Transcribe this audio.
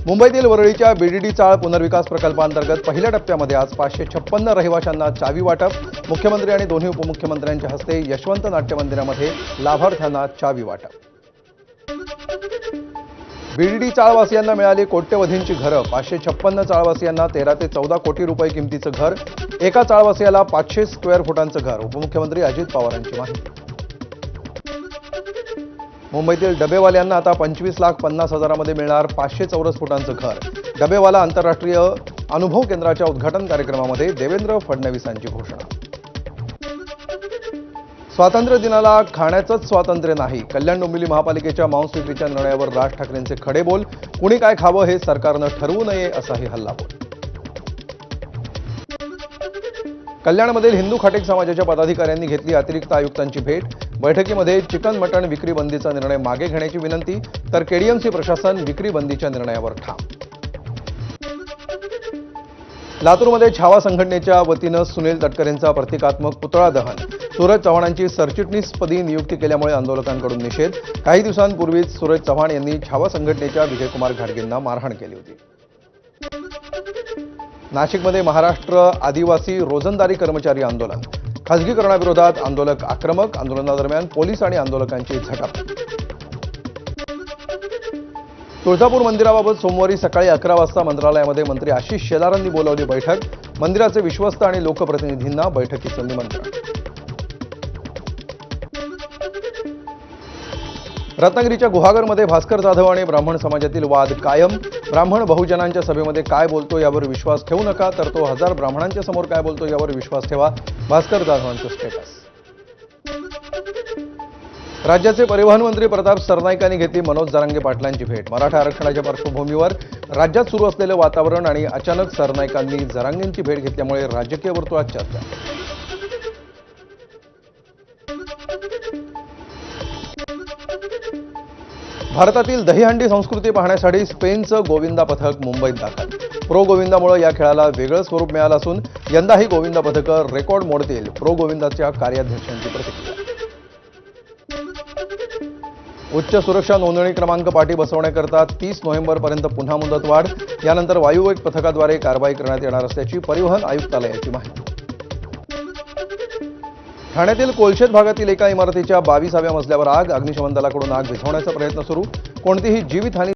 मुंबईतील वरळीच्या बीडीडी चाळ पुनर्विकास प्रकल्पांतर्गत पहिल्या टप्प्यामध्ये आज 556 रहिवाशांना चावी वाटप। मुख्यमंत्री आणि दोन्ही उपमुख्यमंत्र्यांच्या हस्ते यशवंत नाट्य मंदिरामध्ये लाभार्थ्यांना चावी वाटप। बीडीडी चाळवासियांना मिळाली कोट्यवधींची घरं। 556 चाळवासियांना 13 ते 14 कोटी रुपये किमतीचं घर। एका चाळवासियाला 500 स्क्वेअर फुटांचं घर। उपमुख्यमंत्री अजित पवारांची माहिती। मुंबईतील डबेवाल्यांना आता 25,50,000मध्ये मिळणार 500 चौरस फुटांचं घर। डबेवाला आंतरराष्ट्रीय अनुभव केंद्राच्या उद्घाटन कार्यक्रमामध्ये देवेंद्र फडणवीसांची घोषणा। स्वातंत्र्य दिनाला खाण्याचंच स्वातंत्र्य नाही। कल्याण डोंबिवली महापालिकेच्या मांस विक्रीच्या निर्णयावर राज ठाकरेंचे खडे बोल। कुणी काय खावं हे सरकारनं ठरवू नये असाही हल्लाबोल। कल्याणमधील हिंदू खाटेक समाजाच्या पदाधिकाऱ्यांनी घेतली अतिरिक्त आयुक्तांची भेट। बैठकीमध्ये चिकन मटण विक्री बंदीचा निर्णय मागे घेण्याची विनंती, तर केडीएमसी प्रशासन विक्री बंदीच्या निर्णयावर ठाम। लातूरमध्ये छावा संघटनेच्या वतीनं सुनील तटकरेंचा प्रतिकात्मक पुतळा दहन। सूरज चव्हाणांची सरचिटणीसपदी नियुक्ती केल्यामुळे आंदोलकांकडून निषेध। काही दिवसांपूर्वीच सूरज चव्हाण यांनी छावा संघटनेच्या विजयकुमार घाटगेंना मारहाण केली होती। नाशिकमध्ये महाराष्ट्र आदिवासी रोजंदारी कर्मचारी आंदोलन। खासगीकरणाविरोधात आंदोलक आक्रमक। आंदोलनादरम्यान पोलीस आणि आंदोलकांची झटापट। तुळजापूर मंदिराबाबत सोमवारी सकाळी 11 वाजता मंत्रालयामध्ये मंत्री आशिष शेलारांनी बोलावली बैठक। मंदिराचे विश्वस्त आणि लोकप्रतिनिधींना बैठकीचं निमंत्रण। रत्नागिरीच्या गुहागरमध्ये भास्कर जाधव आणि ब्राह्मण समाजातील वाद कायम। ब्राह्मण बहुजनांच्या सभेमध्ये काय बोलतो यावर विश्वास ठेवू नका, तर तो 1000 ब्राह्मणांच्या समोर काय बोलतो यावर विश्वास ठेवा। भास्कर जाधवांचं स्टेटस। राज्याचे परिवहन मंत्री प्रताप सरनाईकांनी घेतली मनोज जरांगे पाटलांची भेट। मराठा आरक्षणाच्या पार्श्वभूमीवर राज्यात सुरू असलेलं वातावरण आणि अचानक सरनाईकांनी जरांगेंची भेट घेतल्यामुळे राजकीय वर्तुळात चर्चा। भारतातील दहीहंडी संस्कृती पाहण्यासाठी स्पेनचं गोविंदा पथक मुंबईत दाखल। प्रो गोविंदामुळे या खेळाला वेगळं स्वरूप मिळालं असून यंदाही गोविंदा पथकं रेकॉर्ड मोडतील। प्रो गोविंदाच्या कार्याध्यक्षांची प्रतिक्रिया। उच्च सुरक्षा नोंदणी क्रमांक पाटी बसवण्याकरता 30 नोव्हेंबरपर्यंत पुन्हा मुदतवाढ। यानंतर वायुवेग पथकाद्वारे कारवाई करण्यात येणार असल्याची परिवहन आयुक्तालयाची माहिती। ठाण्यातील कोलशेत भागातील एका इमारतीच्या 22व्या मजल्यावर आग। अग्निशमन दलाकडून आग विझवण्याचा प्रयत्न सुरू। कोणतीही जीवितहानी